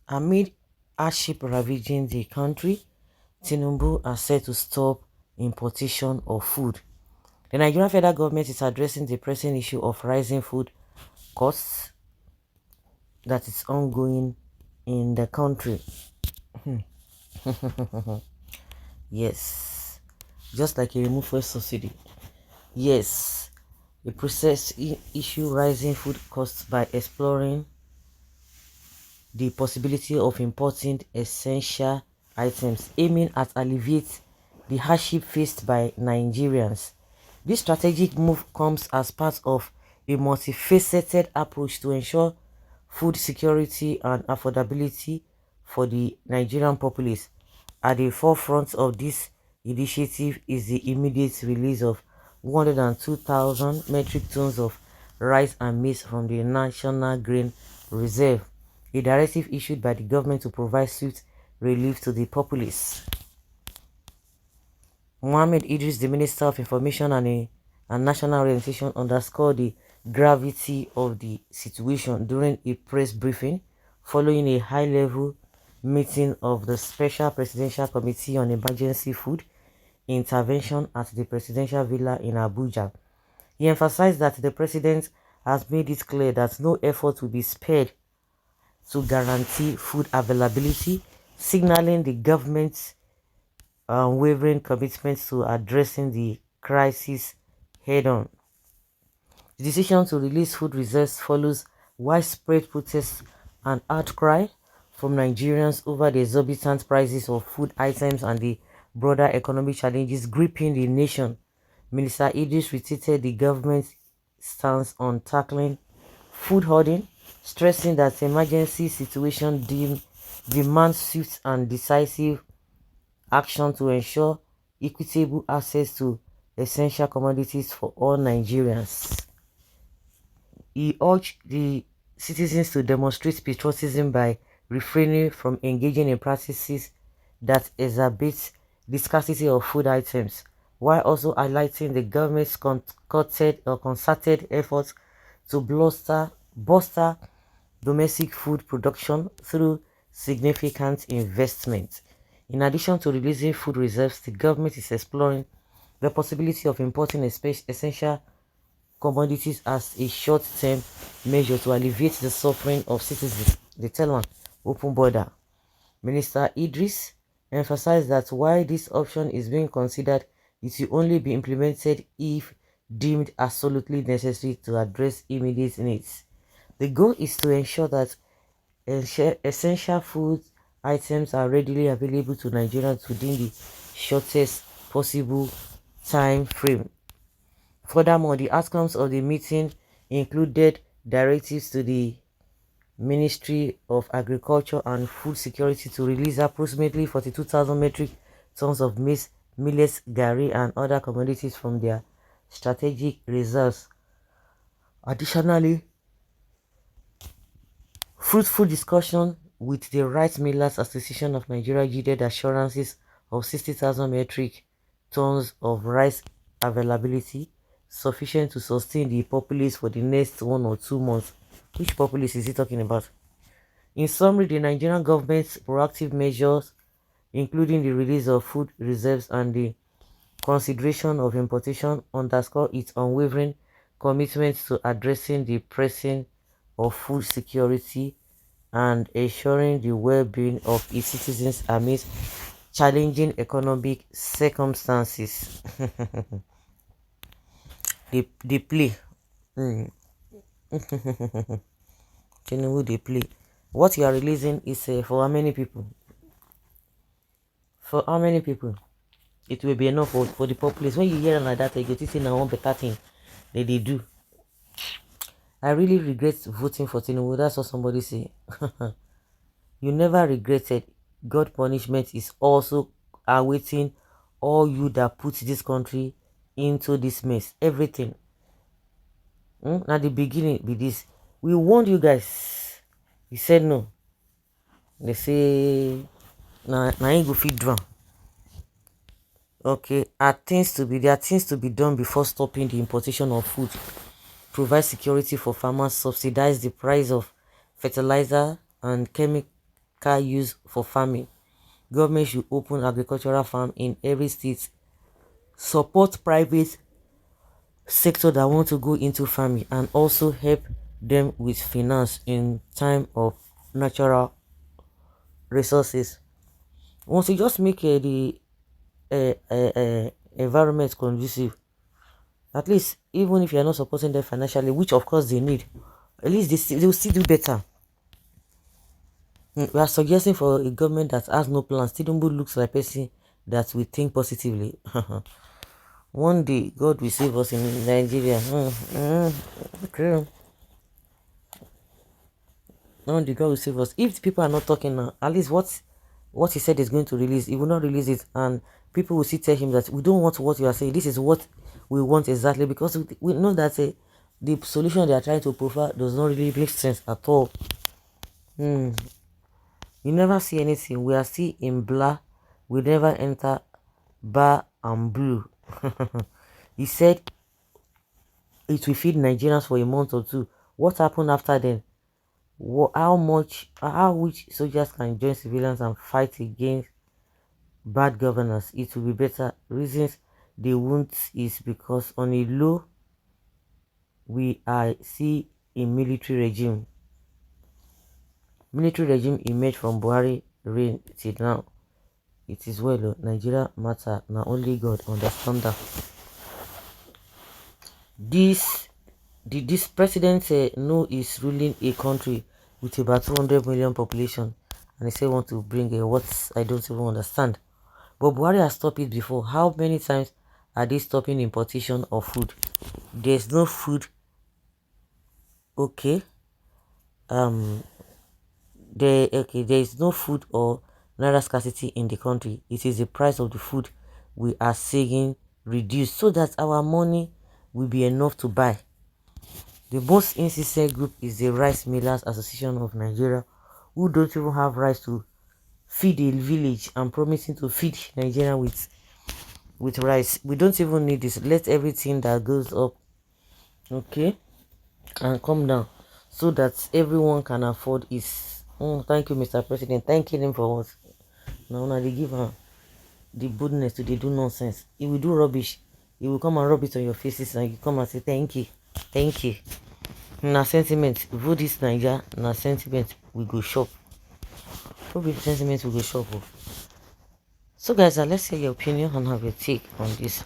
Amid hardship ravaging the country, Tinubu has said to stop importation of food. The Nigerian federal government is addressing the pressing issue of rising food costs that is ongoing in the country. Yes, just like a removed fuel subsidy. Yes, the process issue rising food costs by exploring the possibility of importing essential items, aiming at alleviate the hardship faced by Nigerians. This strategic move comes as part of a multifaceted approach to ensure food security and affordability for the Nigerian populace. At the forefront of this initiative is the immediate release of 102,000 metric tons of rice and maize from the National Grain Reserve, a directive issued by the government to provide swift relief to the populace. Mohammed Idris, the Minister of Information and National Orientation, underscored the gravity of the situation during a press briefing following a high-level meeting of the Special Presidential Committee on Emergency Food Intervention at the Presidential Villa in Abuja. He emphasized that the President has made it clear that no effort will be spared to guarantee food availability, signaling the government's unwavering commitment to addressing the crisis head-on. The decision to release food reserves follows widespread protests and outcry from Nigerians over the exorbitant prices of food items and the broader economic challenges gripping the nation. Minister Idris reiterated the government's stance on tackling food hoarding, stressing that emergency situation demands swift and decisive action to ensure equitable access to essential commodities for all Nigerians. He urged the citizens to demonstrate patriotism by refraining from engaging in practices that exacerbate the scarcity of food items, while also highlighting the government's concerted efforts to bolster domestic food production through significant investment. In addition to releasing food reserves, the government is exploring the possibility of importing essential commodities as a short-term measure to alleviate the suffering of citizens. The tell one, open border. Minister Idris emphasized that while this option is being considered, it will only be implemented if deemed absolutely necessary to address immediate needs. The goal is to ensure that essential food items are readily available to Nigerians within the shortest possible time frame. Furthermore, the outcomes of the meeting included directives to the Ministry of Agriculture and Food Security to release approximately 42,000 metric tons of maize, millets, gari, and other commodities from their strategic reserves. Additionally, fruitful discussion with the Rice Millers Association of Nigeria yielded assurances of 60,000 metric tons of rice availability, sufficient to sustain the populace for the next 1 or 2 months. Which populace is he talking about? In summary, the Nigerian government's proactive measures, including the release of food reserves and the consideration of importation, underscore its unwavering commitment to addressing the pressing of food security and ensuring the well-being of its citizens amidst challenging economic circumstances. they play. Tinubu they play. What you are releasing is for how many people? For how many people? It will be enough for the populace. When you hear like that, you go to say now one better thing that they do. I really regret voting for Tinubu. That's what somebody say. You never regretted. God punishment is also awaiting all you that put this country into this mess. Everything. At the beginning with this, we warned you guys. You said no. They say now you go feed drown. Okay, there are things to be done before stopping the importation of food. Provide security for farmers, subsidize the price of fertilizer and car used for farming. Government should open agricultural farm in every state, support private sector that want to go into farming, and also help them with finance in time of natural resources. Once you just make the environment conducive, at least even if you're not supporting them financially, which of course they need, at least they will still do better. We are suggesting for a government that has no plans. Tinubu looks like a person that will think positively. One day, God will save us in Nigeria. Okay. One day, God will save us. If people are not talking now, at least what he said is going to release, he will not release it, and people will still tell him that we don't want what you are saying. This is what we want exactly, because we know that the solution they are trying to provide does not really make sense at all. You never see anything. We are still in blah. We never enter bar and blue. He said it will feed Nigerians for a month or two. What happened after then? How which soldiers can join civilians and fight against bad governance? It will be better. Reasons they won't is because on a low, we are see a military regime. Military regime emerged from Buhari reign till now. It is well, Nigeria matter. Now only God understand that. This president know is ruling a country with about 200 million population, and he say want to bring what I don't even understand. But Buhari has stopped it before. How many times are they stopping importation of food? There's no food. Okay. There is no food or naira scarcity in the country. It is the price of the food we are saying reduce so that our money will be enough to buy. The most insistent group is the Rice Millers Association of Nigeria, who don't even have rice to feed a village and promising to feed Nigeria with rice. We don't even need this. Let everything that goes up, okay, and come down so that everyone can afford it. Thank you, Mr. President. Thanking him for what? Now they give her the boldness to do nonsense. He will do rubbish. He will come and rub it on your faces and you come and say thank you. Thank you. Na sentiment. Vote this Niger. Na sentiment. We go shop. What be sentiment we go shop? So guys, let's hear your opinion and have your take on this.